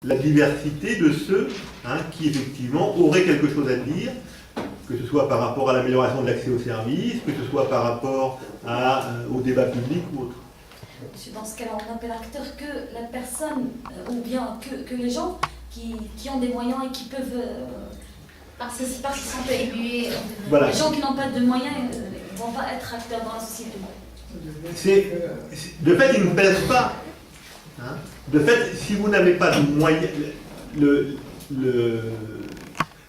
la diversité de ceux qui effectivement auraient quelque chose à dire, que ce soit par rapport à l'amélioration de l'accès aux services, que ce soit par rapport au débat public ou autre. Monsieur, dans ce cas-là, on appelle acteur que la personne, ou bien que les gens qui ont des moyens et qui peuvent participer un peu évoluer. Voilà. Les gens qui n'ont pas de moyens ne vont pas être acteurs dans la société. De fait, ils ne pèsent pas. De fait, si vous n'avez pas de moyens,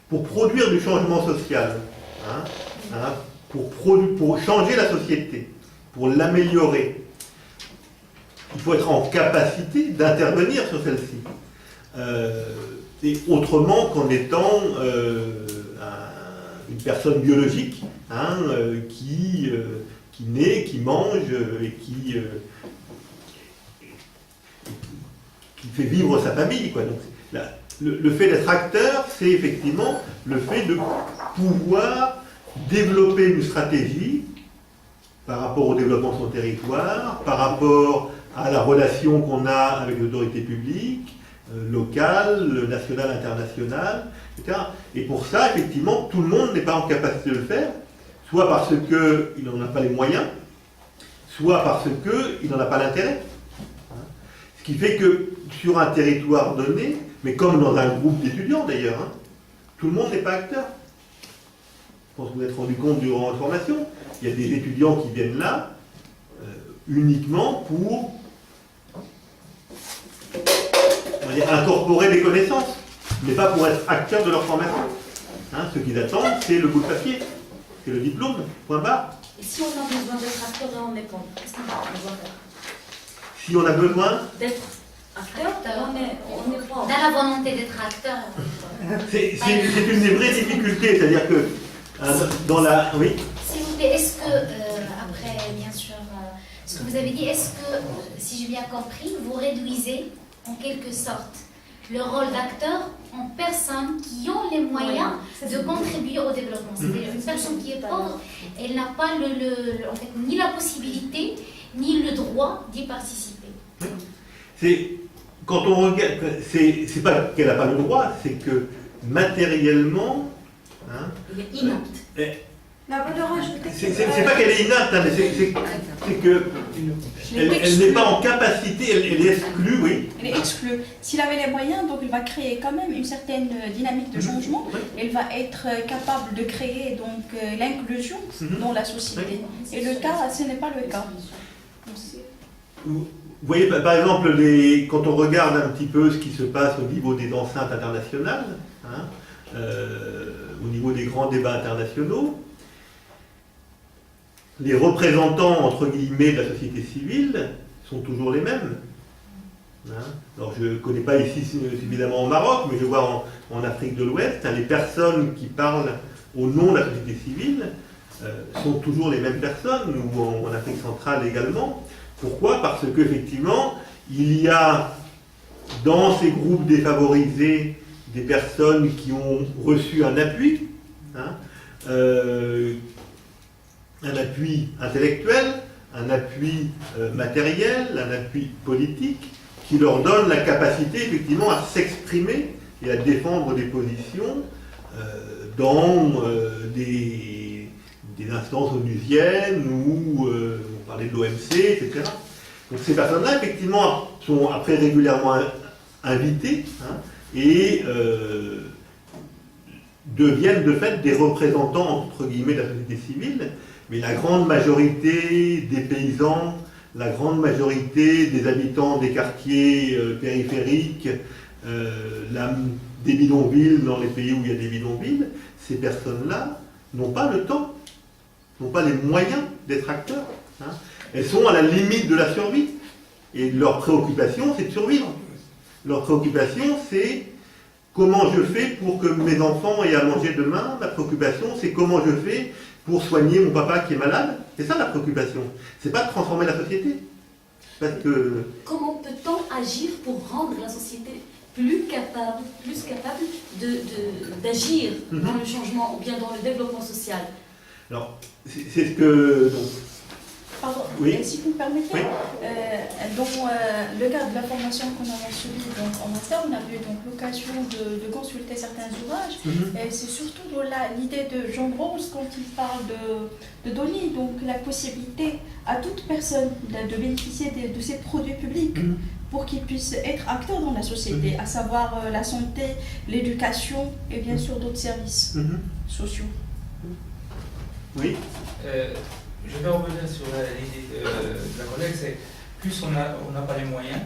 pour produire du changement social, pour changer la société, pour l'améliorer, il faut être en capacité d'intervenir sur celle-ci. Et autrement qu'en étant une personne biologique qui naît, qui mange et qui fait vivre sa famille, quoi. Donc, le fait d'être acteur, c'est effectivement le fait de pouvoir développer une stratégie par rapport au développement de son territoire, par rapport à la relation qu'on a avec l'autorité publique, locale, nationale, internationale, etc. Et pour ça, effectivement, tout le monde n'est pas en capacité de le faire, soit parce qu'il n'en a pas les moyens, soit parce qu'il n'en a pas l'intérêt. Ce qui fait que sur un territoire donné, mais comme dans un groupe d'étudiants d'ailleurs, tout le monde n'est pas acteur. Je pense que vous vous êtes rendu compte durant la formation, il y a des étudiants qui viennent là uniquement pour incorporer des connaissances, mais pas pour être acteurs de leur formation. Ce qu'ils attendent, c'est le bout de papier, c'est le diplôme, point barre. Et si on a besoin d'être acteur et on est contre, qu'est-ce qu'on doit faire? Si on a besoin d'être acteur, on est pas. Dans la volonté d'être acteur. C'est une des vraies difficultés, c'est-à-dire que dans la... Oui. S'il vous plaît, est-ce que, après, bien sûr, ce que vous avez dit, est-ce que, si j'ai bien compris, vous réduisez en quelque sorte le rôle d'acteur en personnes qui ont les moyens de contribuer au développement. C'est-à-dire une personne qui est pauvre, elle n'a pas en fait, ni la possibilité, ni le droit d'y participer. Quand on regarde, c'est pas qu'elle n'a pas le droit, c'est que matériellement, il est inapte. La valeur ajoutée. C'est pas qu'elle est inapte, mais c'est que elle n'est pas en capacité, elle est exclue, oui. Elle est exclue. S'il avait les moyens, donc il va créer quand même une certaine dynamique de changement. Elle va être capable de créer donc l'inclusion dans la société. Et le cas, ce n'est pas le cas. Vous voyez, par exemple, quand on regarde un petit peu ce qui se passe au niveau des enceintes internationales, au niveau des grands débats internationaux, les représentants, entre guillemets, de la société civile sont toujours les mêmes. Alors, je ne connais pas ici évidemment au Maroc, mais je vois en Afrique de l'Ouest, les personnes qui parlent au nom de la société civile sont toujours les mêmes personnes, ou en Afrique centrale également. Pourquoi? Parce qu'effectivement, il y a dans ces groupes défavorisés des personnes qui ont reçu un appui, un appui intellectuel, un appui matériel, un appui politique, qui leur donne la capacité effectivement à s'exprimer et à défendre des positions dans des instances onusiennes ou on parlait de l'OMC, etc. Donc ces personnes-là effectivement sont après régulièrement invitées et deviennent de fait des représentants entre guillemets de la société civile. Mais la grande majorité des paysans, la grande majorité des habitants des quartiers périphériques, des bidonvilles dans les pays où il y a des bidonvilles, ces personnes-là n'ont pas le temps, n'ont pas les moyens d'être acteurs. Elles sont à la limite de la survie. Et leur préoccupation, c'est de survivre. Leur préoccupation, c'est comment je fais pour que mes enfants aient à manger demain. Ma préoccupation, c'est comment je fais pour soigner mon papa qui est malade. C'est ça la préoccupation. C'est pas de transformer la société. Parce que... Comment peut-on agir pour rendre la société plus capable d'agir dans le changement ou bien dans le développement social? Alors, c'est ce que... Pardon, Oui. Si vous me permettez, Oui. dans le cadre de la formation qu'on a suivie en master, on a eu donc l'occasion de consulter certains ouvrages. Et c'est surtout dans l'idée de Jean Rawls quand il parle de donner donc la possibilité à toute personne de bénéficier de ces produits publics pour qu'ils puissent être acteurs dans la société, à savoir la santé, l'éducation et bien sûr d'autres services sociaux. Oui. Je vais revenir sur l'idée de la collègue, c'est plus on n'a pas les moyens,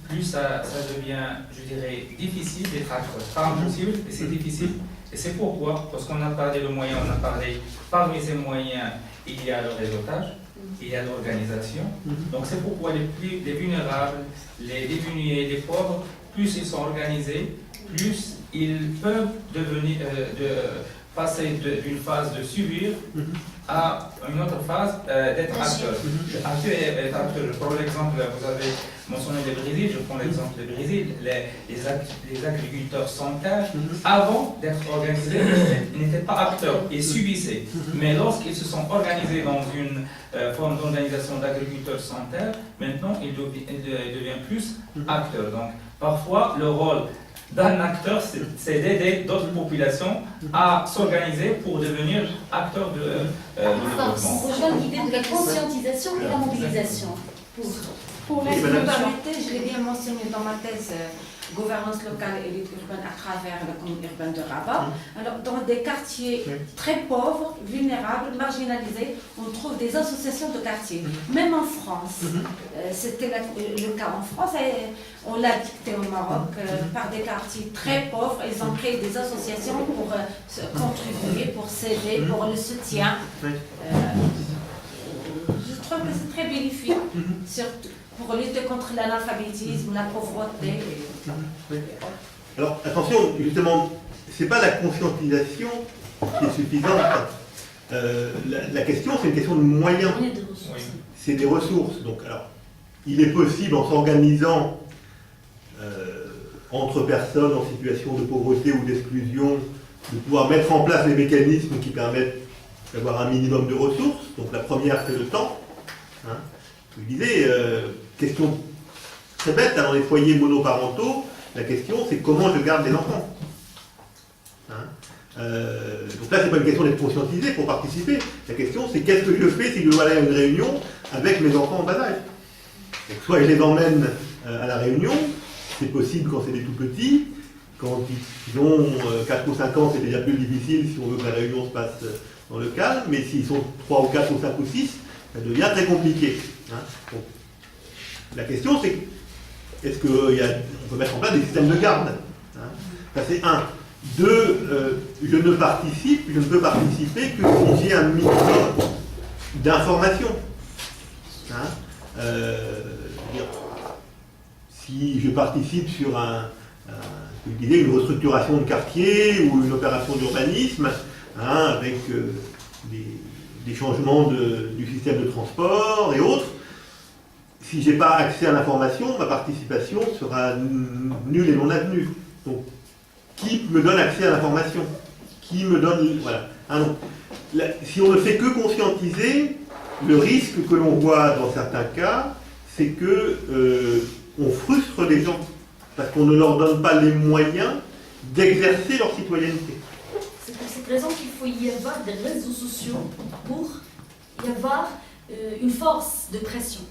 plus ça devient, je dirais, difficile d'être acteur. Pas impossible, mais c'est difficile. Et c'est pourquoi, parce qu'on a parlé de moyens, on a parlé, parmi ces moyens, il y a le réseautage, il y a l'organisation. Donc c'est pourquoi les vulnérables, les démunis, les pauvres, plus ils sont organisés, plus ils peuvent devenir, passer d'une phase de subir à une autre phase d'être acteur. Je prends l'exemple, vous avez mentionné le Brésil, je prends l'exemple du Brésil, les agriculteurs sans terre, avant d'être organisés, ils n'étaient pas acteurs, ils subissaient. Mais lorsqu'ils se sont organisés dans une forme d'organisation d'agriculteurs sans terre, maintenant ils deviennent plus acteurs. Donc parfois le rôle d'un acteur, c'est d'aider d'autres populations à s'organiser pour devenir acteurs de développement. On rejoint l'idée de la conscientisation et la mobilisation. Pour Si vous me l'inclusion. permettez, je l'ai bien mentionné dans ma thèse gouvernance locale et lutte urbaine à travers la commune urbaine de Rabat. Alors, dans des quartiers très pauvres, vulnérables, marginalisés, on trouve des associations de quartiers. Même en France, c'était le cas en France, et on l'a dicté au Maroc, par des quartiers très pauvres, ils ont créé des associations pour contribuer, pour s'aider, pour le soutien. Je trouve que c'est très bénéfique, surtout pour lutter contre l'analphabétisme, la pauvreté. Alors attention, justement, c'est pas la conscientisation qui est suffisante. La question, c'est une question de moyens. C'est des ressources. Donc, alors, il est possible, en s'organisant entre personnes en situation de pauvreté ou d'exclusion, de pouvoir mettre en place les mécanismes qui permettent d'avoir un minimum de ressources. Donc la première, c'est le temps. Hein. Je disais, question très bête, dans les foyers monoparentaux, la question c'est comment je garde les enfants. Hein. Donc là, c'est pas une question d'être conscientisé pour participer. La question c'est qu'est-ce que je fais si je dois aller à une réunion avec mes enfants en bas âge. Donc, soit je les emmène à la réunion, c'est possible quand c'est des tout petits. Quand ils ont 4 ou 5 ans, c'est déjà plus difficile si on veut que la réunion se passe dans le calme, mais s'ils sont 3 ou 4 ou 5 ou 6, ça devient très compliqué. Hein. Donc, la question c'est, est-ce qu'on peut mettre en place des systèmes de garde, hein. Ça c'est un. Deux, je ne peux participer que si j'ai un minimum d'informations. Hein. Si je participe sur une restructuration de quartier ou une opération d'urbanisme, hein, avec des changements du système de transport et autres, si je n'ai pas accès à l'information, ma participation sera nulle et non avenue. Donc, qui me donne accès à l'information? Qui me donne... Voilà. Hein, donc, si on ne fait que conscientiser, le risque que l'on voit dans certains cas, c'est que on frustre les gens, parce qu'on ne leur donne pas les moyens d'exercer leur citoyenneté. C'est pour cette raison qu'il faut y avoir des réseaux sociaux pour y avoir une force de pression.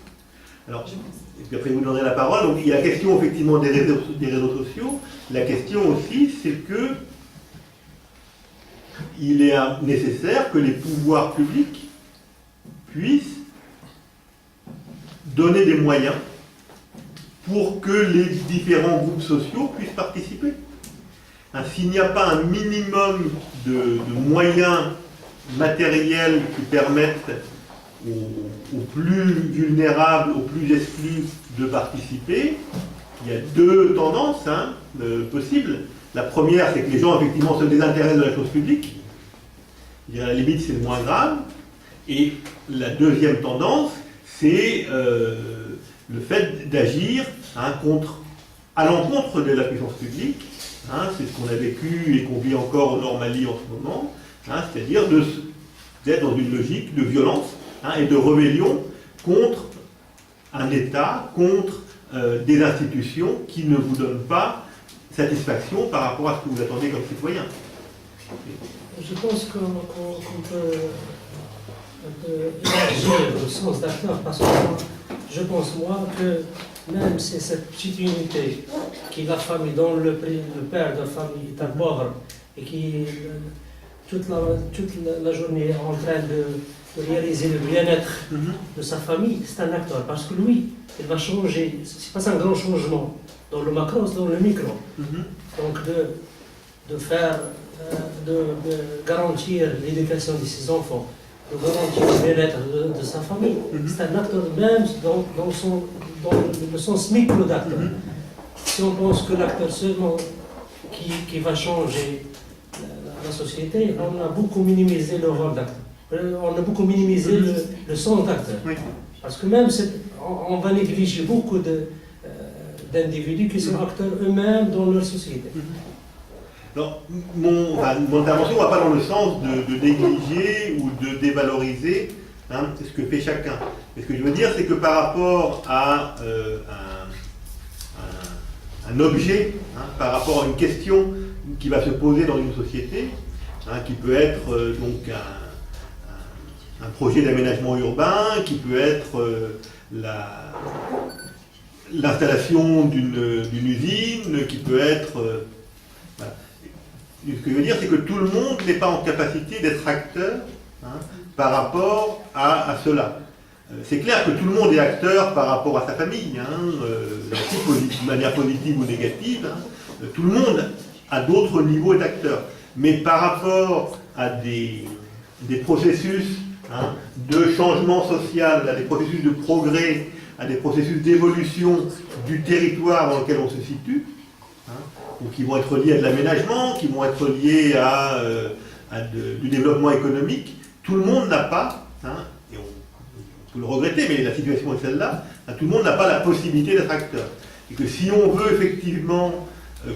Alors, et puis après vous donnerez la parole. Donc il y a la question effectivement des réseaux sociaux. La question aussi, c'est que il est nécessaire que les pouvoirs publics puissent donner des moyens pour que les différents groupes sociaux puissent participer. Hein, s'il n'y a pas un minimum de moyens matériels qui permettent aux plus vulnérables, aux plus exclus de participer, il y a deux tendances possibles. La première, c'est que les gens effectivement se désintéressent de la chose publique. Je dirais, à la limite, c'est le moins grave. Et la deuxième tendance, c'est le fait d'agir à l'encontre de la puissance publique. Hein, c'est ce qu'on a vécu et qu'on vit encore au Nord Mali en ce moment. Hein, c'est-à-dire d'être dans une logique de violence et de rébellion contre un État, contre des institutions qui ne vous donnent pas satisfaction par rapport à ce que vous attendez comme citoyen. Je pense qu'on peut élargir le sens d'acteur parce que je pense, moi, que même si cette petite unité qui est la famille, dont le père de famille est un pauvre et qui toute la journée est en train de réaliser le bien-être de sa famille, c'est un acteur parce que lui, il va changer, c'est pas un grand changement dans le macro, c'est dans le micro. Donc de faire, de garantir l'éducation de ses enfants, de garantir le bien-être de sa famille. C'est un acteur même dans le sens micro d'acteur. Si on pense que l'acteur seulement qui va changer la société, on a beaucoup minimisé le rôle d'acteur. On a beaucoup minimisé le sens d'acteur. Parce que même on va négliger beaucoup d'individus qui sont acteurs eux-mêmes dans leur société. Alors, mon intervention ne va pas dans le sens de négliger ou de dévaloriser ce que fait chacun. Mais ce que je veux dire, c'est que par rapport à un objet, par rapport à une question qui va se poser dans une société, qui peut être donc un projet d'aménagement urbain, qui peut être l'installation d'une usine, qui peut être... voilà. Ce que je veux dire, c'est que tout le monde n'est pas en capacité d'être acteur par rapport à cela. C'est clair que tout le monde est acteur par rapport à sa famille, de manière positive ou négative. Tout le monde, à d'autres niveaux, est acteur. Mais par rapport à des processus de changement social, à des processus de progrès, à des processus d'évolution du territoire dans lequel on se situe, ou qui vont être liés à de l'aménagement, qui vont être liés à du développement économique, tout le monde n'a pas, et on peut le regretter, mais la situation est celle-là, tout le monde n'a pas la possibilité d'être acteur. Et que si on veut effectivement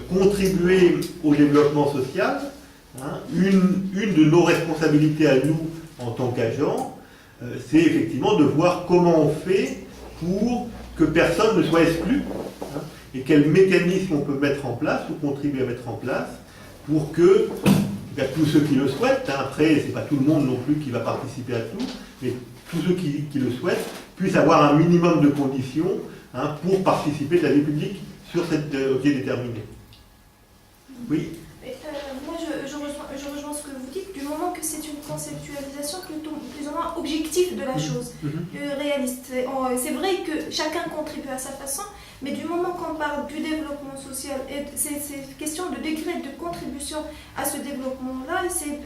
contribuer au développement social, une de nos responsabilités à nous en tant qu'agents, c'est effectivement de voir comment on fait pour que personne ne soit exclu, et quels mécanismes on peut mettre en place ou contribuer à mettre en place pour que tous ceux qui le souhaitent, après c'est pas tout le monde non plus qui va participer à tout, mais tous ceux qui le souhaitent puissent avoir un minimum de conditions pour participer de la vie publique sur cette objet déterminé. Oui. Moi, je rejoins ce que vous dites, du moment que c'est une conceptualisation plutôt plus ou moins objective de la chose, réaliste. C'est vrai que chacun contribue à sa façon, mais du moment qu'on parle du développement social, c'est question de degré de contribution à ce développement-là, c'est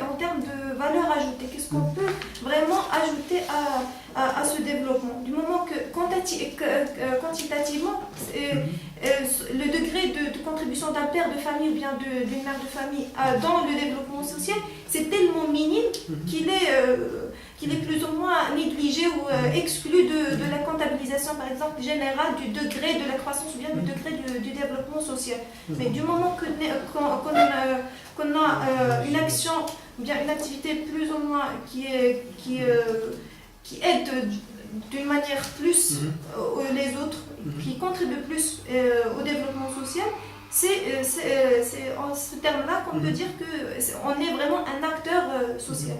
en termes de valeur ajoutée. Qu'est-ce qu'on peut vraiment ajouter à ce développement? Du moment que quantitativement, le degré de contribution d'un père de famille ou bien d'une mère de famille dans le développement social, c'est tellement minime qu'il est plus ou moins négligé ou exclu de la comptabilisation, par exemple, générale du degré de la croissance ou bien du degré du développement social. Mais du moment qu'on a une action ou bien une activité plus ou moins qui aide d'une manière plus les autres, qui contribue plus au développement social, c'est en ce terme-là qu'on peut dire qu'on est vraiment un acteur social.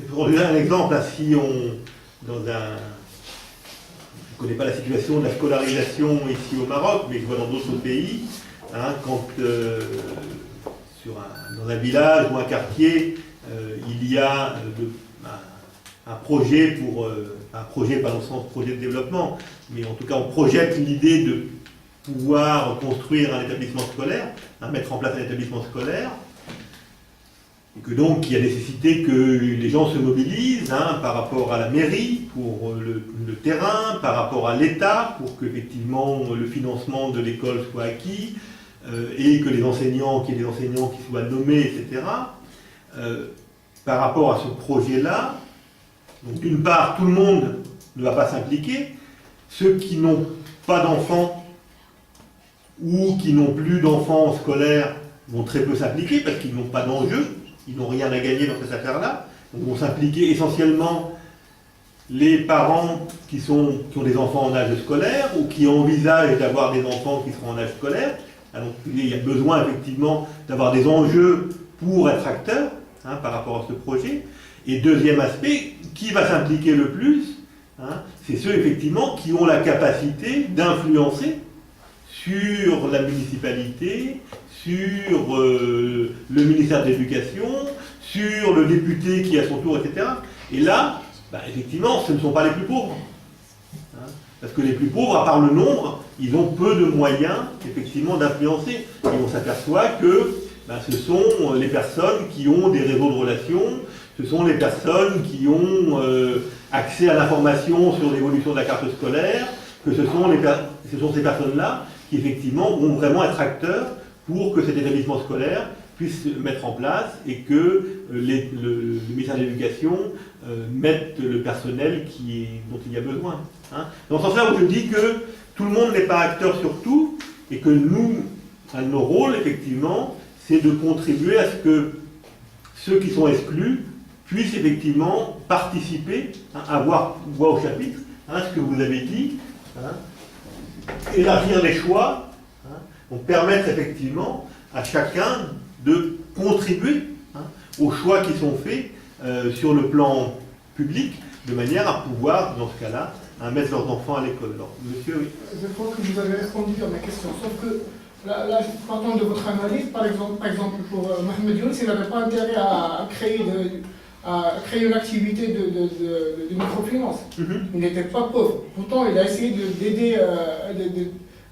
Pour donner un exemple, si je ne connais pas la situation de la scolarisation ici au Maroc, mais je vois dans d'autres pays, quand dans un village ou un quartier, il y a un projet pas dans le sens projet de développement, mais en tout cas on projette l'idée de pouvoir construire un établissement scolaire, mettre en place un établissement scolaire, et que donc il y a nécessité que les gens se mobilisent par rapport à la mairie pour le terrain, par rapport à l'État pour qu'effectivement le financement de l'école soit acquis, et que qu'il y ait des enseignants qui soient nommés, etc. Par rapport à ce projet-là, donc d'une part, tout le monde ne va pas s'impliquer. Ceux qui n'ont pas d'enfants ou qui n'ont plus d'enfants scolaires vont très peu s'impliquer parce qu'ils n'ont pas d'enjeu, ils n'ont rien à gagner dans cette affaire-là. Donc vont s'impliquer essentiellement les parents qui ont des enfants en âge scolaire ou qui envisagent d'avoir des enfants qui seront en âge scolaire. Donc, il y a besoin effectivement d'avoir des enjeux pour être acteur par rapport à ce projet. Et deuxième aspect, qui va s'impliquer le plus, c'est ceux effectivement qui ont la capacité d'influencer sur la municipalité, sur le ministère de l'Éducation, sur le député qui est à son tour, etc. Et là, effectivement, ce ne sont pas les plus pauvres. Parce que les plus pauvres, à part le nombre, ils ont peu de moyens, effectivement, d'influencer. Et on s'aperçoit que ce sont les personnes qui ont des réseaux de relations, ce sont les personnes qui ont accès à l'information sur l'évolution de la carte scolaire, que ce sont ces personnes-là qui, effectivement, vont vraiment être acteurs pour que cet établissement scolaire puisse se mettre en place et que le ministère de l'Éducation mette le personnel dont il y a besoin. Dans ce sens-là, où je dis que tout le monde n'est pas acteur sur tout et que nous, un de nos rôles, effectivement, c'est de contribuer à ce que ceux qui sont exclus puissent effectivement participer, avoir voix au chapitre, ce que vous avez dit, élargir les choix, donc permettre effectivement à chacun de contribuer aux choix qui sont faits sur le plan public, de manière à pouvoir, dans ce cas-là, mettre leurs enfants à l'école. Alors, monsieur, oui. Je crois que vous avez répondu à ma question, sauf que là, partant de votre analyse, par exemple pour Mohamed Younous, il n'avait pas intérêt à créer une activité de microfinance. Il n'était pas pauvre. Pourtant, il a essayé d'aider,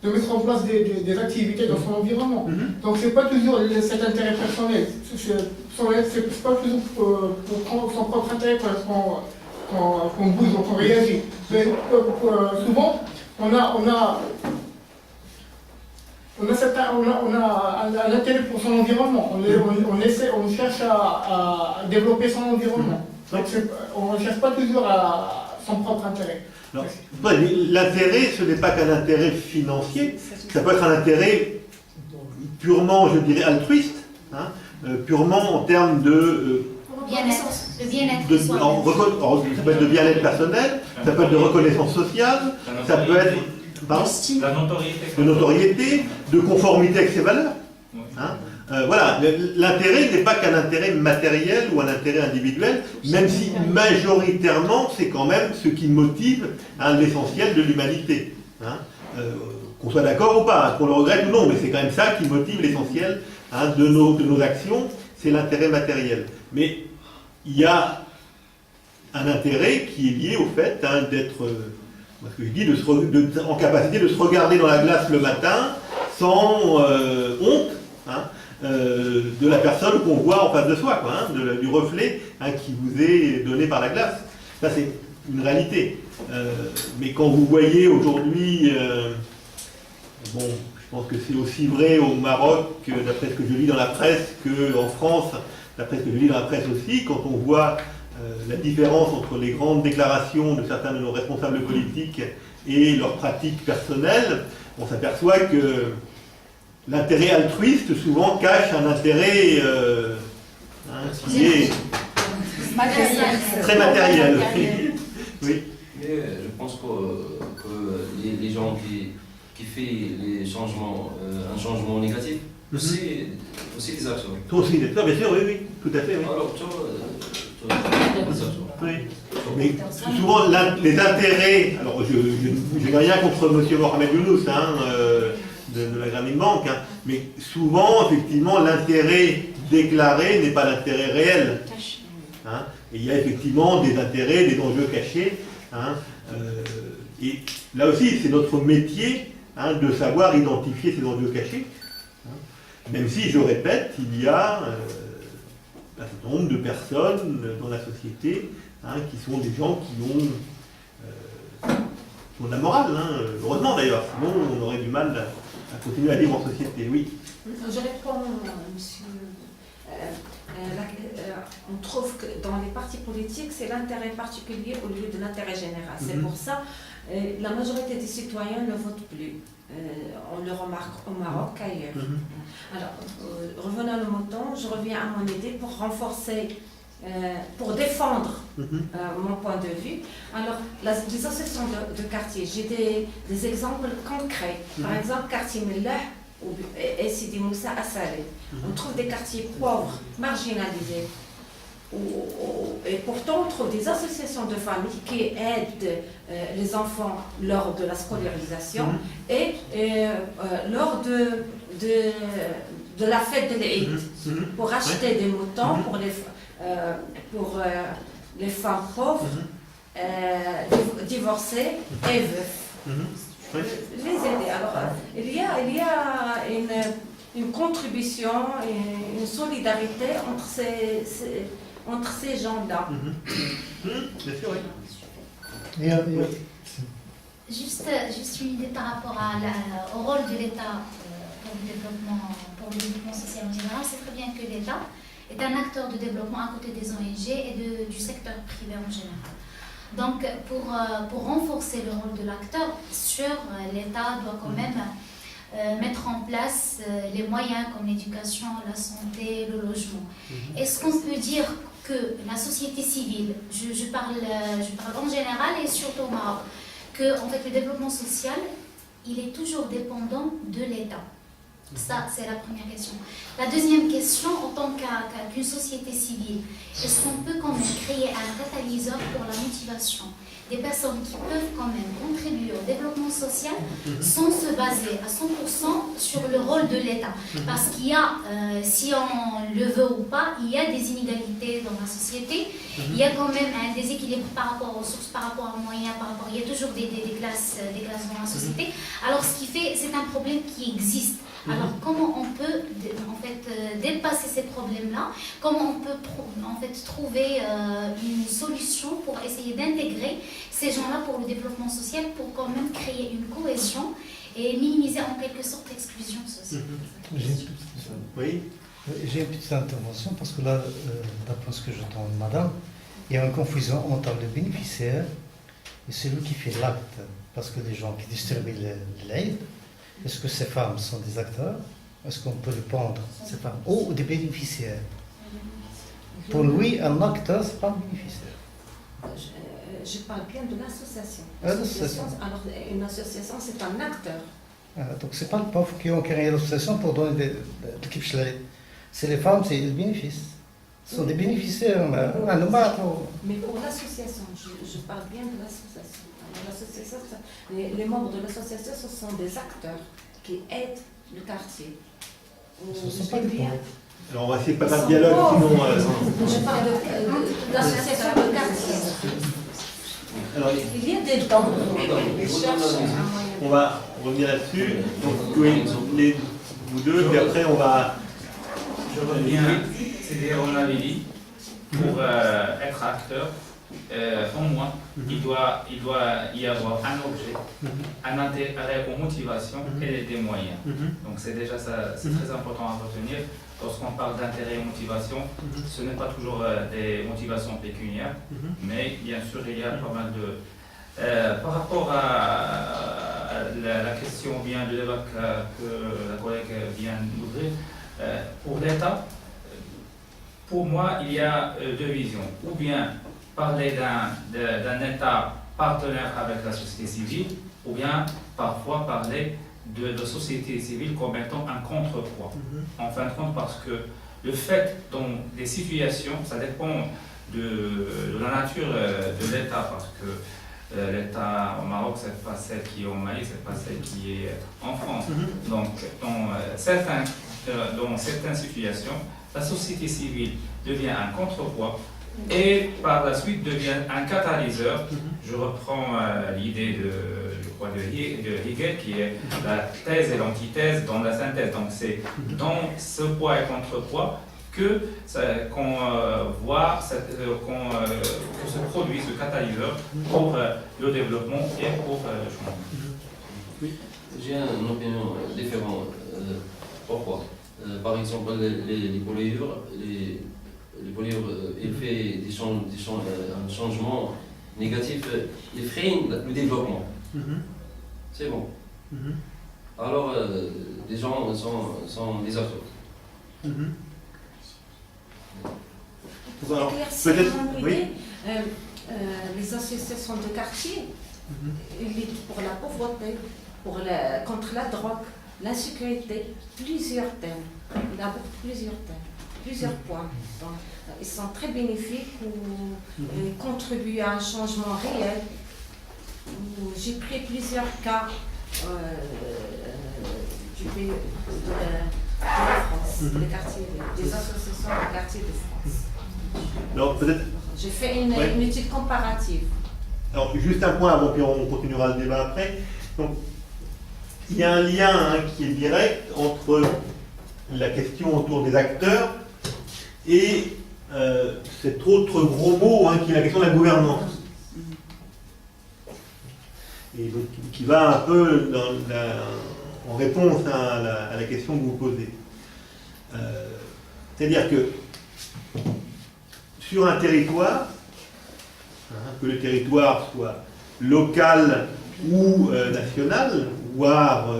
de mettre en place des activités dans son environnement. Donc, ce n'est pas toujours cet intérêt personnel. C'est pas toujours pour prendre son propre intérêt qu'on bouge ou qu'on réagit. Mais souvent, on a un intérêt pour son environnement. On cherche à développer son environnement. Donc on ne cherche pas toujours à son propre intérêt. L'intérêt, ce n'est pas qu'un intérêt financier, ça peut être un intérêt purement, je dirais, altruiste, purement en termes de bien-être. ça peut être de bien-être personnel, ça peut être de reconnaissance sociale, ça peut être de notoriété, de conformité avec ses valeurs. Voilà, l'intérêt n'est pas qu'un intérêt matériel ou un intérêt individuel, même si majoritairement c'est quand même ce qui motive l'essentiel de l'humanité. Qu'on soit d'accord ou pas, qu'on le regrette ou non, mais c'est quand même ça qui motive l'essentiel de nos actions, c'est l'intérêt matériel. Mais il y a un intérêt qui est lié au fait d'être, ce que je dis, en capacité de se regarder dans la glace le matin sans honte de la personne qu'on voit en face de soi, du reflet qui vous est donné par la glace. Ça, c'est une réalité. Mais quand vous voyez aujourd'hui, je pense que c'est aussi vrai au Maroc, d'après ce que je lis dans la presse, qu'en France, d'après ce que je lis dans la presse aussi, quand on voit la différence entre les grandes déclarations de certains de nos responsables politiques et leurs pratiques personnelles, on s'aperçoit que l'intérêt altruiste souvent cache un intérêt qui est très matériel. Oui. Mais je pense que les gens qui font les changements, un changement négatif, c'est aussi des acteurs. Aussi des acteurs, bien sûr, oui, tout à fait. Oui. Alors, oui. Mais souvent, les intérêts, alors je n'ai rien contre M. Mohamed Younous, de la Grameen Bank, mais souvent, effectivement, l'intérêt déclaré n'est pas l'intérêt réel. Et il y a effectivement des intérêts, des enjeux cachés. Et là aussi, c'est notre métier de savoir identifier ces enjeux cachés. Même si, je répète, il y a un certain nombre de personnes dans la société qui sont des gens qui ont de la morale, heureusement d'ailleurs, sinon on aurait du mal à continuer à vivre en société. Oui. Je réponds, monsieur. On trouve que dans les partis politiques, c'est l'intérêt particulier au lieu de l'intérêt général. C'est pour ça la majorité des citoyens ne votent plus. On le remarque au Maroc qu'ailleurs. Alors, revenons à nos moutons, je reviens à mon idée pour renforcer pour défendre mon point de vue. Alors, les associations de quartier, j'ai des exemples concrets. Par exemple, quartier Mellah et Sidi Moussa à Salé. On trouve des quartiers pauvres, marginalisés. Et pourtant, on trouve des associations de familles qui aident les enfants lors de la scolarisation et lors de la fête de l'Eid, pour acheter des moutons pour les femmes pauvres, divorcées et veuves. Les aider. Alors, il y a une contribution, une solidarité entre ces gens-là. Bien sûr, oui. Juste une idée par rapport au rôle de l'État pour le développement social en général. C'est très bien que l'État est un acteur de développement à côté des ONG et du secteur privé en général. Donc, pour renforcer le rôle de l'acteur, l'État doit quand même mettre en place les moyens comme l'éducation, la santé, le logement. Est-ce qu'on peut dire que la société civile, je parle en général et surtout au Maroc, que en fait, le développement social, il est toujours dépendant de l'État? Ça, c'est la première question. La deuxième question, en tant qu'une société civile, est-ce qu'on peut quand même créer un catalyseur pour la motivation des personnes qui peuvent quand même contribuer au développement social sans se baser à 100% sur le rôle de l'État? Parce qu'il y a, si on le veut ou pas, il y a des inégalités dans la société, il y a quand même un déséquilibre par rapport aux sources, par rapport aux moyens, il y a toujours des classes dans la société. Alors ce qui fait, c'est un problème qui existe. Alors comment on peut en fait dépasser ces problèmes-là? Comment on peut en fait trouver une solution pour essayer d'intégrer ces gens-là pour le développement social, pour quand même créer une cohésion et minimiser en quelque sorte l'exclusion sociale? Oui. J'ai une petite intervention parce que là, d'après ce que j'entends de madame, il y a une confusion entre le bénéficiaire et celui qui fait l'acte. Parce que les gens qui distribuent l'aide, est-ce que ces femmes sont des acteurs? Est-ce qu'on peut répondre ces femmes? Ou des bénéficiaires? Pour lui, un acteur, ce n'est pas un bénéficiaire. Je parle bien de l'association. Alors, une association, c'est un acteur. Donc, ce n'est pas le pauvre qui ont créé l'association pour donner des kipchlari. C'est les femmes, c'est les bénéfices. Ce sont des bénéficiaires. Mais pour l'association, je parle bien de l'association. L'association, les membres de l'association, ce sont des acteurs qui aident le quartier. Ce ne sont pas des pauvres. Alors on va essayer de pas faire de dialogue, sinon... Je parle de l'association de quartier. Alors, il y a des dons. On va revenir là-dessus. Donc, oui, vous deux, puis après on va... Je reviens, c'est-à-dire on avait dit, pour être acteur, au moins, il doit y avoir un objet, un intérêt aux motivations et des moyens. Donc c'est déjà ça, c'est très important à retenir. Lorsqu'on parle d'intérêt et motivation, ce n'est pas toujours des motivations pécuniaires, mais bien sûr il y a pas mal de... par rapport à la question bien de débat que la collègue vient d'ouvrir, pour l'État, pour moi il y a deux visions. Ou bien parler d'un État partenaire avec la société civile, ou bien parfois parler de société civile comme étant un contrepoids. En fin de compte, parce que le fait dans des situations, ça dépend de la nature de l'État, parce que l'État au Maroc, ce n'est pas celle qui est au Mali, ce n'est pas celle qui est en France. Donc, dans certaines situations, la société civile devient un contrepoids et par la suite devient un catalyseur. Je reprends l'idée de Hegel qui est la thèse et l'antithèse dans la synthèse. Donc c'est dans ce poids et contrepoids qu'on voit que se produit ce catalyseur pour le développement et pour le changement. J'ai une opinion différente. Pourquoi? Par exemple, les polyures, il fait un changement négatif, il freine le développement. C'est bon. Alors, les gens sont des acteurs. Alors, éclaircir peut-être, mon oui. idée. Les associations de quartier, ils luttent pour la pauvreté, contre la drogue, l'insécurité, plusieurs thèmes. Ils abordent plusieurs thèmes, plusieurs points. Donc, ils sont très bénéfiques ou contribuent à un changement réel. J'ai pris plusieurs cas du pays de la France, des quartiers, des associations de quartiers de France. Alors, peut-être. J'ai fait une étude comparative. Alors, juste un point avant, puis on continuera le débat après. Donc, il y a un lien qui est direct entre la question autour des acteurs et cet autre gros mot qui est la question de la gouvernance. Et donc, qui va un peu en réponse à la question que vous posez. C'est-à-dire que sur un territoire, que le territoire soit local ou national, voire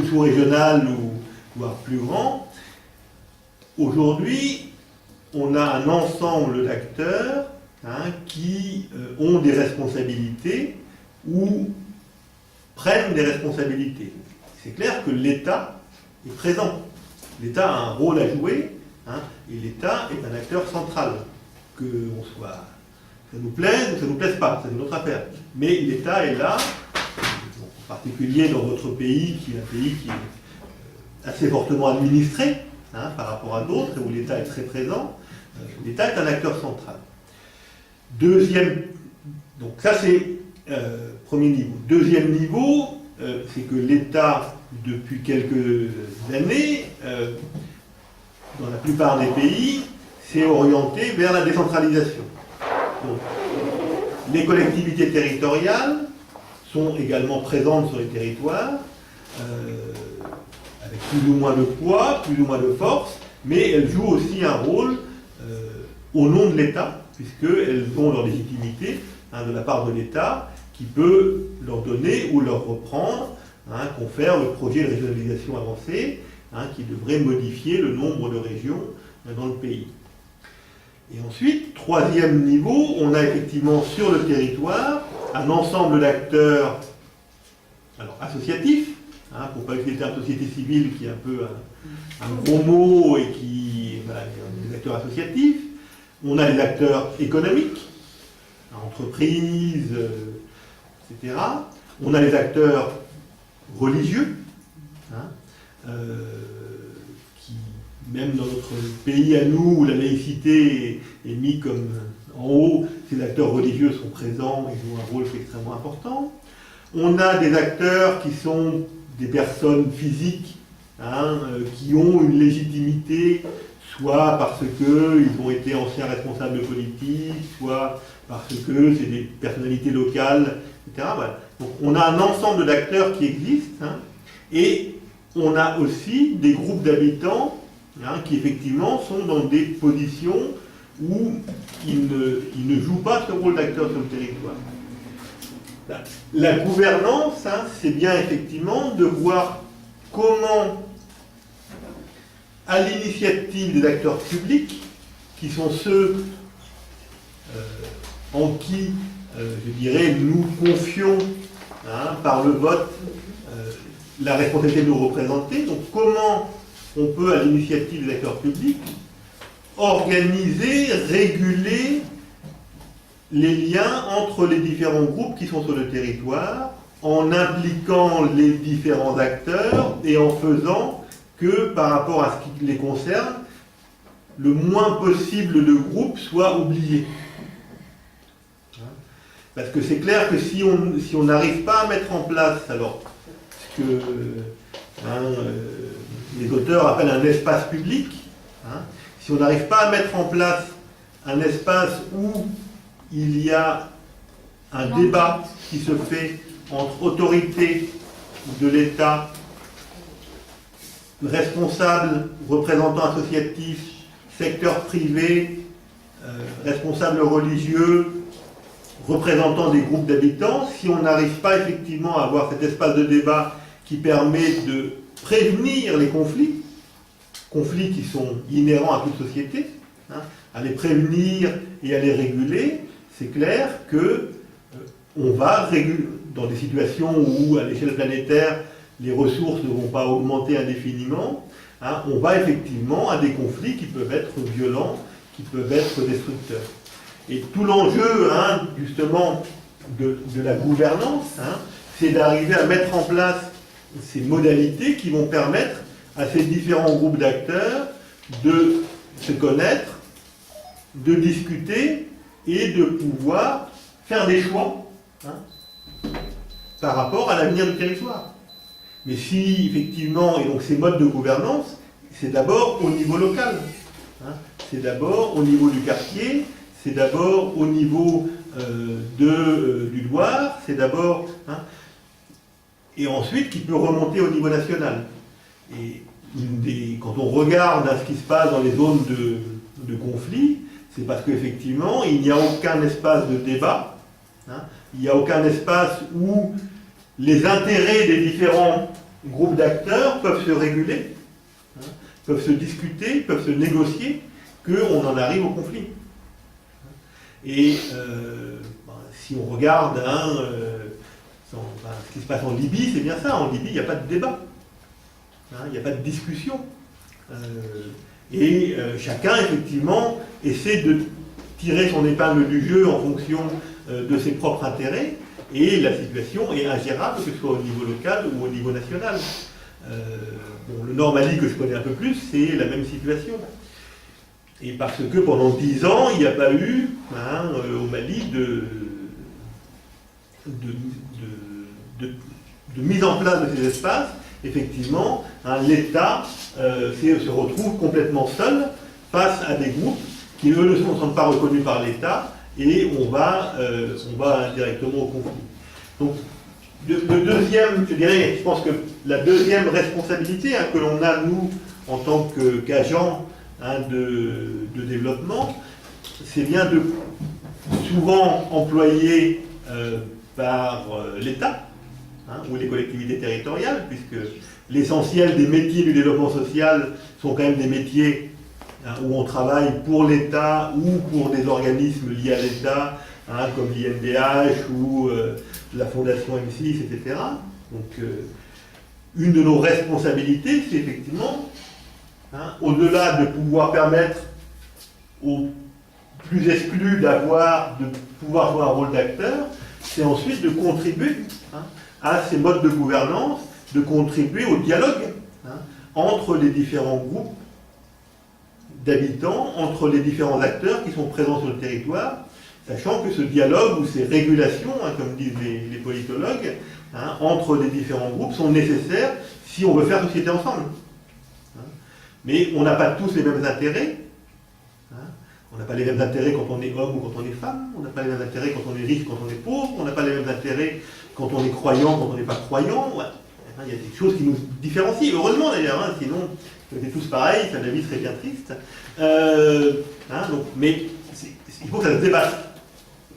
sous-régional ou voire plus grand, aujourd'hui, on a un ensemble d'acteurs qui ont des responsabilités ou prennent des responsabilités. C'est clair que l'État est présent. L'État a un rôle à jouer, et l'État est un acteur central. Que ça nous plaise ou ça ne nous plaise pas, c'est une autre affaire. Mais l'État est là, en particulier dans votre pays, qui est un pays qui est assez fortement administré par rapport à d'autres, où l'État est très présent. L'État est un acteur central. Deuxième, donc ça c'est premier niveau. Deuxième niveau, c'est que l'État, depuis quelques années, dans la plupart des pays, s'est orienté vers la décentralisation. Donc, les collectivités territoriales sont également présentes sur les territoires, avec plus ou moins de poids, plus ou moins de force, mais elles jouent aussi un rôle au nom de l'État, puisqu'elles ont leur légitimité de la part de l'État, qui peut leur donner ou leur reprendre, confère le projet de régionalisation avancée, qui devrait modifier le nombre de régions dans le pays. Et ensuite, troisième niveau, on a effectivement sur le territoire un ensemble d'acteurs associatifs, pour ne pas utiliser le terme société civile qui est un peu un gros mot et qui des acteurs associatifs. On a des acteurs économiques, entreprises, etc. On a les acteurs religieux, qui, même dans notre pays à nous, où la laïcité est mise comme en haut, ces acteurs religieux sont présents et jouent un rôle qui est extrêmement important. On a des acteurs qui sont des personnes physiques, qui ont une légitimité, soit parce qu'ils ont été anciens responsables politiques, soit parce que c'est des personnalités locales, etc. Voilà. Donc on a un ensemble d'acteurs qui existent, et on a aussi des groupes d'habitants qui effectivement sont dans des positions où ils ne jouent pas ce rôle d'acteur sur le territoire. La gouvernance, c'est bien effectivement de voir comment, à l'initiative des acteurs publics, qui sont ceux en qui, je dirais, nous confions par le vote la responsabilité de nous représenter. Donc comment on peut, à l'initiative des acteurs publics, organiser, réguler les liens entre les différents groupes qui sont sur le territoire, en impliquant les différents acteurs et en faisant que, par rapport à ce qui les concerne, le moins possible de groupes soient oubliés. Parce que c'est clair que si on n'arrive pas à mettre en place, alors, ce que les auteurs appellent un espace public, si on n'arrive pas à mettre en place un espace où il y a un débat qui se fait entre autorités de l'État, responsables, représentants associatifs, secteur privé, responsables religieux, représentants des groupes d'habitants, si on n'arrive pas effectivement à avoir cet espace de débat qui permet de prévenir les conflits, conflits qui sont inhérents à toute société, hein, à les prévenir et à les réguler, c'est clair que on va réguler dans des situations où, à l'échelle planétaire, les ressources ne vont pas augmenter indéfiniment, hein, on va effectivement à des conflits qui peuvent être violents, qui peuvent être destructeurs. Et tout l'enjeu, hein, justement, de la gouvernance, hein, c'est d'arriver à mettre en place ces modalités qui vont permettre à ces différents groupes d'acteurs de se connaître, de discuter et de pouvoir faire des choix, hein, par rapport à l'avenir du territoire. Mais si, effectivement, et donc ces modes de gouvernance, c'est d'abord au niveau local, hein, c'est d'abord au niveau du quartier, c'est d'abord au niveau du Loir, c'est d'abord... Hein, et ensuite qui peut remonter au niveau national. Et quand on regarde ce qui se passe dans les zones de conflit, c'est parce qu'effectivement, il n'y a aucun espace de débat, hein, il n'y a aucun espace où les intérêts des différents groupes d'acteurs peuvent se réguler, hein, peuvent se discuter, peuvent se négocier, qu'on en arrive au conflit. Et si on regarde ce qui se passe en Libye, c'est bien ça. En Libye, il n'y a pas de débat. Hein, il n'y a pas de discussion. Chacun, effectivement, essaie de tirer son épingle du jeu en fonction de ses propres intérêts. Et la situation est ingérable, que ce soit au niveau local ou au niveau national. Le Nord Mali, que je connais un peu plus, c'est la même situation. Et parce que pendant 10 ans, il n'y a pas eu, hein, au Mali, de mise en place de ces espaces. Effectivement, hein, l'État se retrouve complètement seul face à des groupes qui, eux, ne sont pas reconnus par l'État, et on va directement au conflit. Donc, le deuxième, je pense que la deuxième responsabilité, hein, que l'on a, nous, en tant qu'agents, hein, de développement, c'est bien de souvent employer par l'État, hein, ou les collectivités territoriales, puisque l'essentiel des métiers du développement social sont quand même des métiers, hein, où on travaille pour l'État ou pour des organismes liés à l'État, hein, comme l'INDH ou la Fondation M6, etc. Donc, une de nos responsabilités, c'est effectivement, hein, au-delà de pouvoir permettre aux plus exclus de pouvoir jouer un rôle d'acteur, c'est ensuite de contribuer, hein, à ces modes de gouvernance, de contribuer au dialogue, hein, entre les différents groupes d'habitants, entre les différents acteurs qui sont présents sur le territoire, sachant que ce dialogue ou ces régulations, hein, comme disent les politologues, hein, entre les différents groupes sont nécessaires si on veut faire société ensemble. Hein. Mais on n'a pas tous les mêmes intérêts. On n'a pas les mêmes intérêts quand on est homme ou quand on est femme, on n'a pas les mêmes intérêts quand on est riche, quand on est pauvre, on n'a pas les mêmes intérêts quand on est croyant, quand on n'est pas croyant. Ouais. Il y a des choses qui nous différencient, heureusement d'ailleurs, hein, sinon on était tous pareils, la vie serait bien triste. Mais il faut que ça se débatte.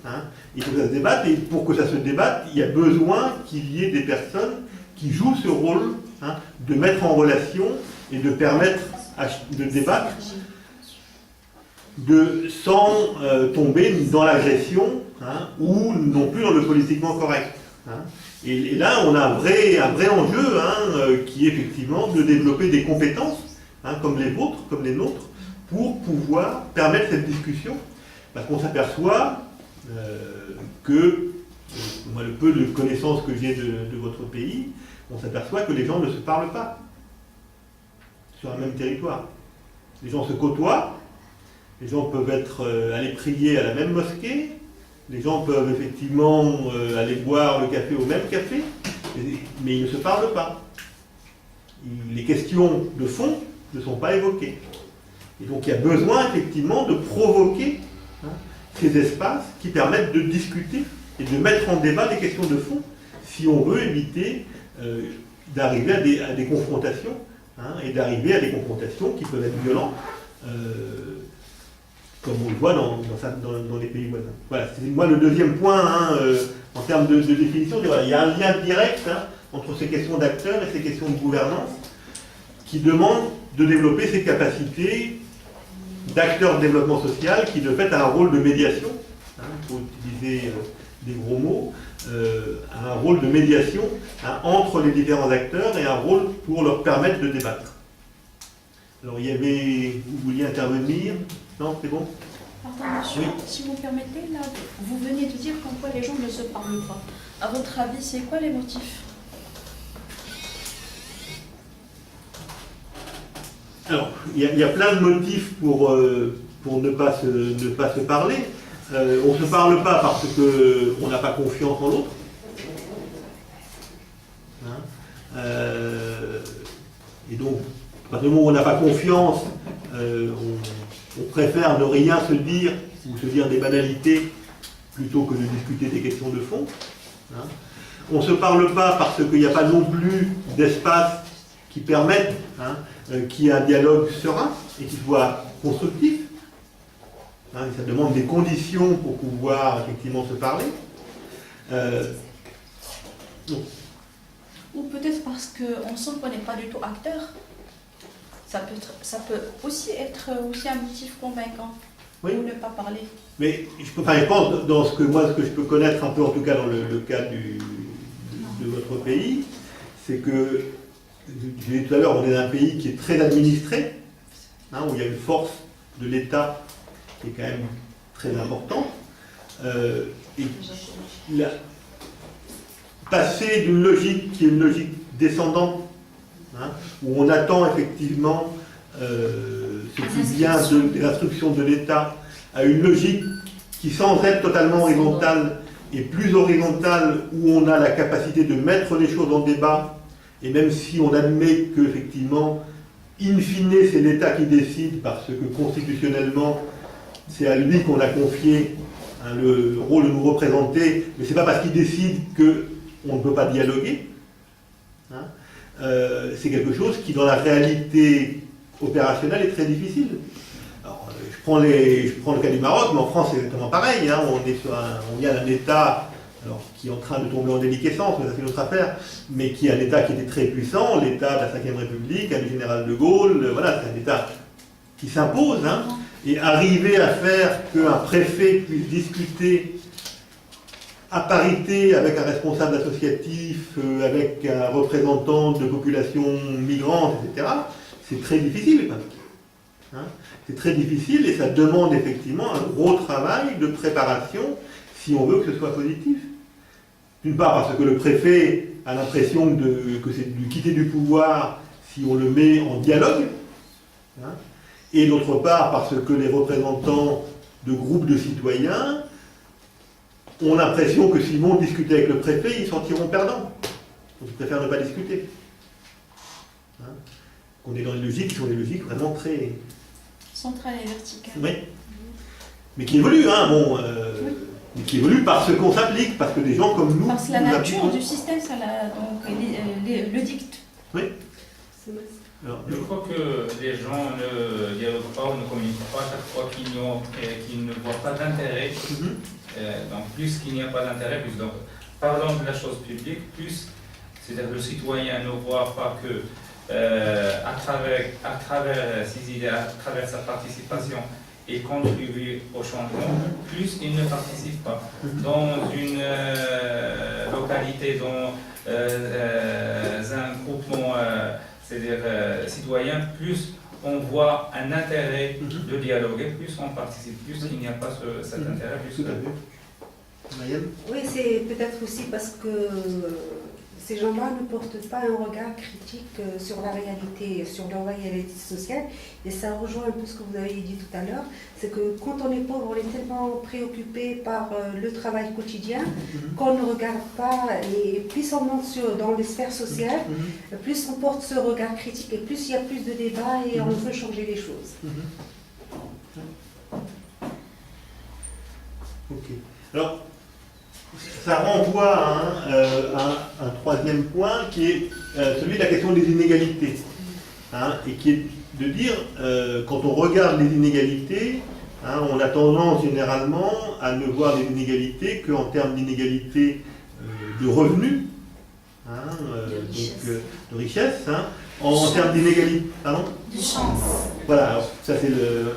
Hein. Il faut que ça se débatte, et pour que ça se débatte, il y a besoin qu'il y ait des personnes qui jouent ce rôle, hein, de mettre en relation et de permettre de débattre, sans tomber dans l'agression, hein, ou non plus dans le politiquement correct. Hein. Et là, on a un vrai enjeu, hein, qui est effectivement de développer des compétences, hein, comme les vôtres, comme les nôtres, pour pouvoir permettre cette discussion, parce qu'on s'aperçoit que, moi, le peu de connaissances que j'ai de votre pays, on s'aperçoit que les gens ne se parlent pas sur un même territoire. Les gens se côtoient. Les gens peuvent aller prier à la même mosquée, les gens peuvent effectivement aller boire le café au même café, mais ils ne se parlent pas. Les questions de fond ne sont pas évoquées. Et donc il y a besoin effectivement de provoquer, hein, ces espaces qui permettent de discuter et de mettre en débat des questions de fond, si on veut éviter d'arriver à des confrontations, hein, et d'arriver à des confrontations qui peuvent être violentes, comme on le voit dans les pays voisins. Voilà, c'est moi le deuxième point, hein, en termes de définition. Voilà, il y a un lien direct, hein, entre ces questions d'acteurs et ces questions de gouvernance. qui demande de développer ses capacités d'acteur de développement social qui de fait a un rôle de médiation, pour utiliser des gros mots, a un rôle de médiation entre les différents acteurs et un rôle pour leur permettre de débattre. Alors il y avait, vous vouliez intervenir? Non, c'est bon? Pardon, monsieur, oui. Si vous permettez, là, vous venez de dire qu'en quoi les gens ne se parlent pas. À votre avis, c'est quoi les motifs? Alors, il y a plein de motifs pour ne pas se parler. On ne se parle pas parce qu'on n'a pas confiance en l'autre. Et donc, à partir du moment où on n'a pas confiance, on préfère ne rien se dire ou se dire des banalités plutôt que de discuter des questions de fond. On ne se parle pas parce qu'il n'y a pas non plus d'espace qui permette qu'il y ait un dialogue serein et qui soit constructif. Ça demande des conditions pour pouvoir effectivement se parler. Ou peut-être parce qu'on sent qu'on n'est pas du tout acteur. Ça peut aussi être aussi un motif convaincant pour ne pas parler. Mais je pense, dans ce que je peux connaître un peu, en tout cas dans le cas de votre pays, c'est que, je l'ai dit tout à l'heure, on est un pays qui est très administré, où il y a une force de l'État qui est quand même très importante. Et passer d'une logique qui est une logique descendante, où on attend effectivement ce qui vient des instructions de l'État, à une logique qui, sans être totalement horizontale, est plus horizontale, où on a la capacité de mettre les choses en débat, et même si on admet que, effectivement, in fine, c'est l'État qui décide, parce que constitutionnellement, c'est à lui qu'on a confié le rôle de nous représenter, mais c'est pas parce qu'il décide qu'on ne peut pas dialoguer. C'est quelque chose qui, dans la réalité opérationnelle, est très difficile. Alors, je prends le cas du Maroc, mais en France, c'est exactement pareil. On y a un État qui est en train de tomber en déliquescence, mais ça c'est une autre affaire, mais qui est un État qui était très puissant, l'État de la Ve République, avec le général de Gaulle, voilà, c'est un État qui s'impose, et arriver à faire qu'un préfet puisse discuter à parité avec un responsable associatif, avec un représentant de population migrante, etc., c'est très difficile. C'est très difficile et ça demande effectivement un gros travail de préparation si on veut que ce soit positif. D'une part parce que le préfet a l'impression que c'est de lui quitter du pouvoir si on le met en dialogue, et d'autre part parce que les représentants de groupes de citoyens ont l'impression que s'ils vont discuter avec le préfet, ils sortiront perdants. Donc ils préfèrent ne pas discuter. On est dans des logiques qui sont des logiques vraiment très... centrales et verticales. Oui. Mais qui évoluent, mais qui évoluent parce qu'on s'applique, parce que des gens comme nous... Parce que la nature du système, ça le dicte. Oui. Alors, je crois que les gens ne dialoguent pas ou ne communiquent pas chaque fois qu'ils ne voient pas d'intérêt. Donc plus qu'il n'y a pas d'intérêt, plus donc parlons de la chose publique, plus c'est-à-dire le citoyen ne voit pas que à travers ses idées, à travers sa participation et contribuer au changement, plus il ne participe pas. Dans une localité, dans un groupement c'est-à-dire citoyen, plus on voit un intérêt de dialoguer, plus on participe, plus il n'y a pas cet intérêt. Plus oui, c'est peut-être aussi parce que ces gens-là ne portent pas un regard critique sur la réalité sociale. Et ça rejoint un peu ce que vous avez dit tout à l'heure, c'est que quand on est pauvre, on est tellement préoccupé par le travail quotidien qu'on ne regarde pas, et plus on monte dans les sphères sociales, plus on porte ce regard critique, et plus il y a plus de débats et on veut changer les choses. Ok. Alors, ça renvoie à un troisième point qui est celui de la question des inégalités. Et qui est de dire, quand on regarde les inégalités, on a tendance généralement à ne voir les inégalités qu'en termes d'inégalités de revenus, de richesse, en termes d'inégalité. Pardon ? De chance. Voilà, alors, ça c'est le.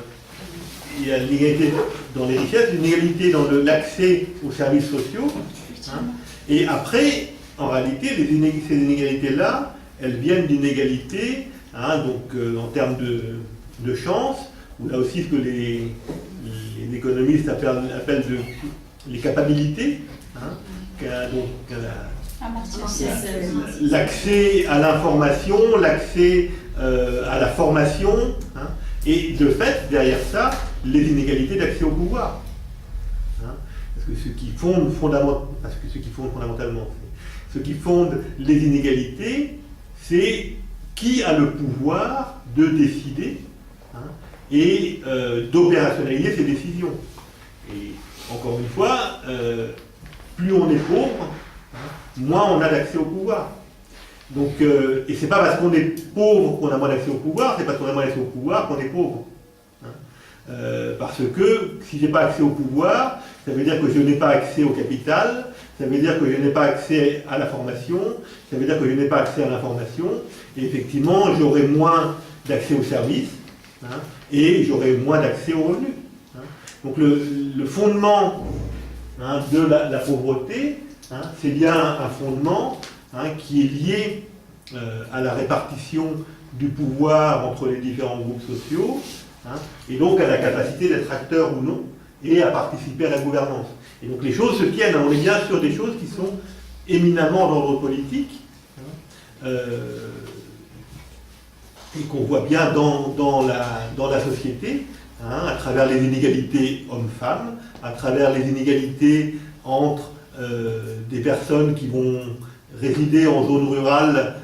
Il y a l'inégalité dans les richesses, l'inégalité dans l'accès aux services sociaux. Et après, en réalité, ces inégalités-là, elles viennent d'inégalités, en termes de chance, ou là aussi ce que les économistes appellent les capacités. L'accès à l'information, l'accès à la formation, et de fait, derrière ça, les inégalités d'accès au pouvoir. Parce que ce qui fonde fondamentalement, ce qui fonde les inégalités, c'est qui a le pouvoir de décider et d'opérationnaliser ses décisions. Et encore une fois, plus on est pauvre, moins on a d'accès au pouvoir. Donc, et c'est pas parce qu'on est pauvre qu'on a moins d'accès au pouvoir, c'est parce qu'on a moins d'accès au pouvoir qu'on est pauvre. Parce que si je n'ai pas accès au pouvoir, ça veut dire que je n'ai pas accès au capital, ça veut dire que je n'ai pas accès à la formation, ça veut dire que je n'ai pas accès à l'information, et effectivement j'aurai moins d'accès aux services, et j'aurai moins d'accès aux revenus. Donc le fondement de la pauvreté, c'est bien un fondement qui est lié à la répartition du pouvoir entre les différents groupes sociaux, et donc à la capacité d'être acteur ou non, et à participer à la gouvernance. Et donc les choses se tiennent, on est bien sur des choses qui sont éminemment d'ordre politique, et qu'on voit bien dans la société, à travers les inégalités hommes-femmes, à travers les inégalités entre des personnes qui vont résider en zone rurale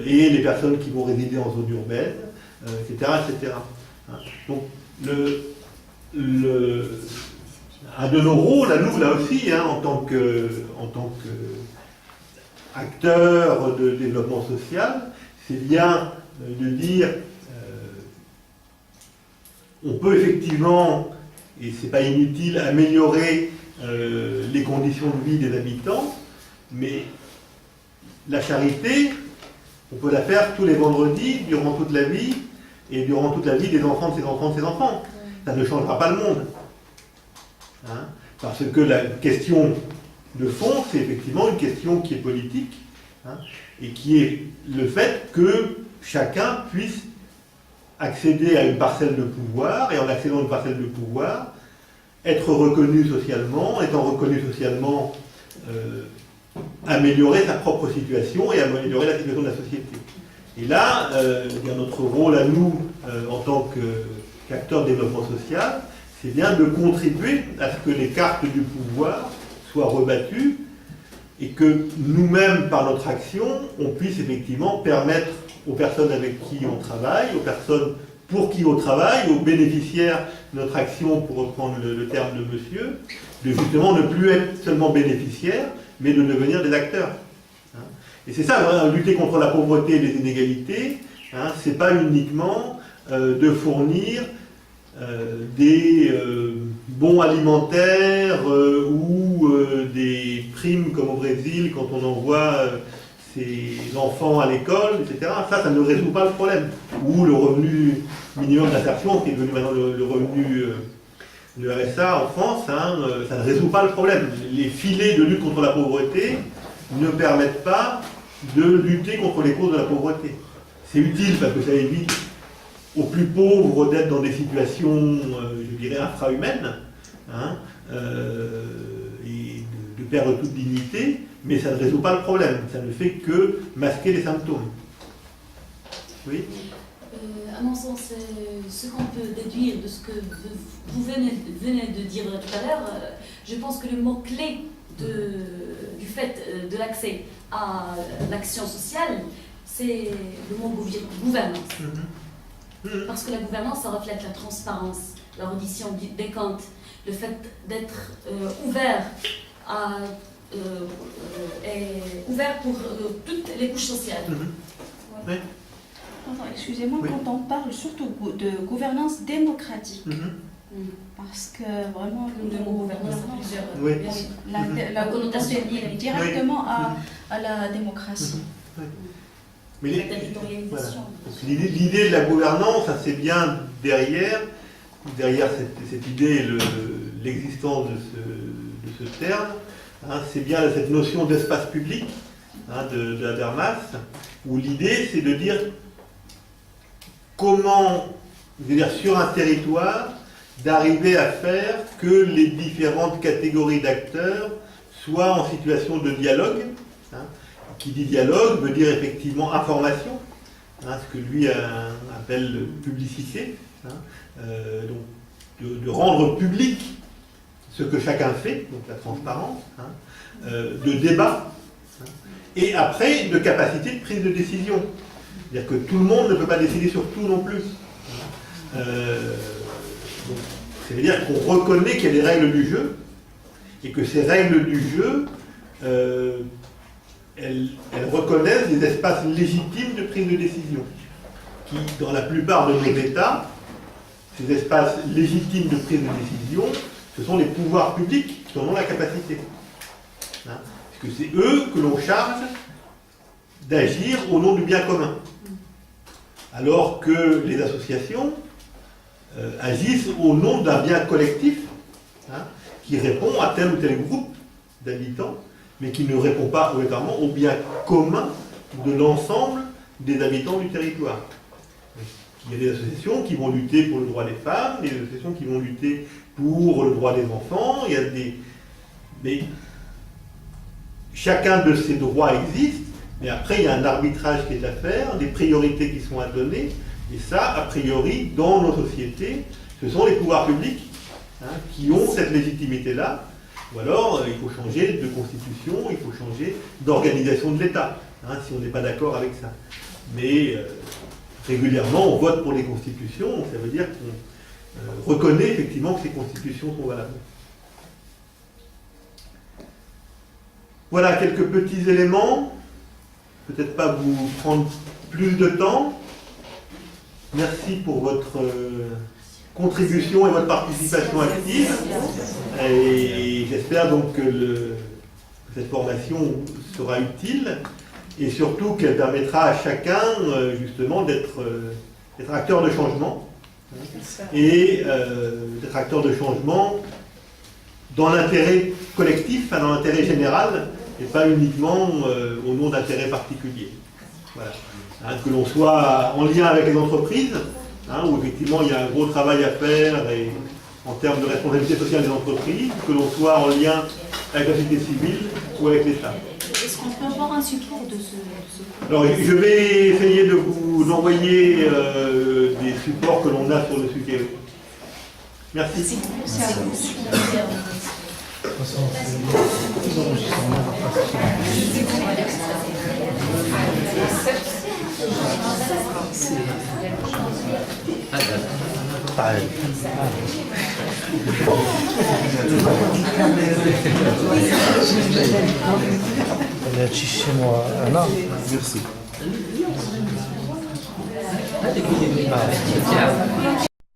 et les personnes qui vont résider en zone urbaine, etc., etc. Donc, un de nos rôles, à nous, là aussi, en tant qu'acteurs de développement social, c'est bien de dire on peut effectivement, et c'est pas inutile, améliorer les conditions de vie des habitants, mais la charité, on peut la faire tous les vendredis, durant toute la vie, et durant toute la vie des enfants de ses enfants de ses enfants. Ça ne changera pas le monde. Parce que la question de fond, c'est effectivement une question qui est politique, et qui est le fait que chacun puisse accéder à une parcelle de pouvoir, et en accédant à une parcelle de pouvoir, être reconnu socialement, étant reconnu socialement, améliorer sa propre situation et améliorer la situation de la société. Et là, notre rôle à nous, en tant qu'acteurs de développement social, c'est bien de contribuer à ce que les cartes du pouvoir soient rebattues et que nous-mêmes, par notre action, on puisse effectivement permettre aux personnes avec qui on travaille, aux personnes pour qui on travaille, aux bénéficiaires de notre action, pour reprendre le terme de monsieur, de justement ne plus être seulement bénéficiaires, mais de devenir des acteurs. Et c'est ça, lutter contre la pauvreté et les inégalités, c'est pas uniquement de fournir des bons alimentaires ou des primes comme au Brésil quand on envoie ses enfants à l'école, etc. Ça ne résout pas le problème. Ou le revenu minimum d'insertion, qui est devenu maintenant le revenu, le RSA en France, ça ne résout pas le problème. Les filets de lutte contre la pauvreté ne permettent pas de lutter contre les causes de la pauvreté. C'est utile parce que ça évite aux plus pauvres d'être dans des situations, je dirais, infra-humaines, et de perdre toute dignité, mais ça ne résout pas le problème. Ça ne fait que masquer les symptômes. Oui ? À mon sens, ce qu'on peut déduire de ce que vous venez de dire tout à l'heure, je pense que le mot-clé du fait de l'accès à l'action sociale, c'est le mot gouvernance. Parce que la gouvernance, ça reflète la transparence, la reddition des comptes, le fait d'être ouvert pour toutes les couches sociales. Excusez-moi, quand on parle surtout de gouvernance démocratique, Parce que vraiment, le mot gouvernance a plusieurs. Oui. La connotation est liée directement à la démocratie. Mais La territorialisation. voilà. L'idée de la gouvernance, ça, c'est bien derrière cette idée, l'existence de ce terme, hein, c'est bien cette notion d'espace public hein, de Habermas, où l'idée c'est de dire comment, je veux dire, sur un territoire, d'arriver à faire que les différentes catégories d'acteurs soient en situation de dialogue. Hein. Qui dit dialogue veut dire effectivement information, hein, ce que lui appelle publicité, hein, donc de rendre public ce que chacun fait, donc la transparence, hein, de débat, hein, et après de capacité de prise de décision. C'est-à-dire que tout le monde ne peut pas décider sur tout non plus. Hein. Donc, ça veut dire qu'on reconnaît qu'il y a des règles du jeu, et que ces règles du jeu elles reconnaissent des espaces légitimes de prise de décision, qui, dans la plupart de nos États, ces espaces légitimes de prise de décision, ce sont les pouvoirs publics qui en ont la capacité. Hein, parce que c'est eux que l'on charge d'agir au nom du bien commun. Alors que les associations agissent au nom d'un bien collectif, hein, qui répond à tel ou tel groupe d'habitants, mais qui ne répond pas obligatoirement au bien commun de l'ensemble des habitants du territoire. Il y a des associations qui vont lutter pour le droit des femmes, des associations qui vont lutter pour le droit des enfants, il y a mais chacun de ces droits existe, mais après il y a un arbitrage qui est à faire, des priorités qui sont à donner, et ça, a priori, dans nos sociétés, ce sont les pouvoirs publics hein, qui ont cette légitimité-là. Ou alors, il faut changer de constitution, il faut changer d'organisation de l'État, hein, si on n'est pas d'accord avec ça. Mais régulièrement, on vote pour les constitutions, ça veut dire qu'on reconnaît effectivement que ces constitutions sont valables. Voilà quelques petits éléments, peut-être pas vous prendre plus de temps. Merci pour votre contribution et votre participation active. Et j'espère donc que cette formation sera utile et surtout qu'elle permettra à chacun justement d'être acteur de changement et d'être acteur de changement dans l'intérêt collectif, dans l'intérêt général et pas uniquement au nom d'intérêts particuliers. Voilà. Hein, que l'on soit en lien avec les entreprises, hein, où effectivement il y a un gros travail à faire et, en termes de responsabilité sociale des entreprises, que l'on soit en lien avec la société civile ou avec l'État. Est-ce qu'on peut avoir un support de ce Alors je vais essayer de vous envoyer des supports que l'on a sur le sujet. Merci. Merci à vous. chez moi. Anna. Merci.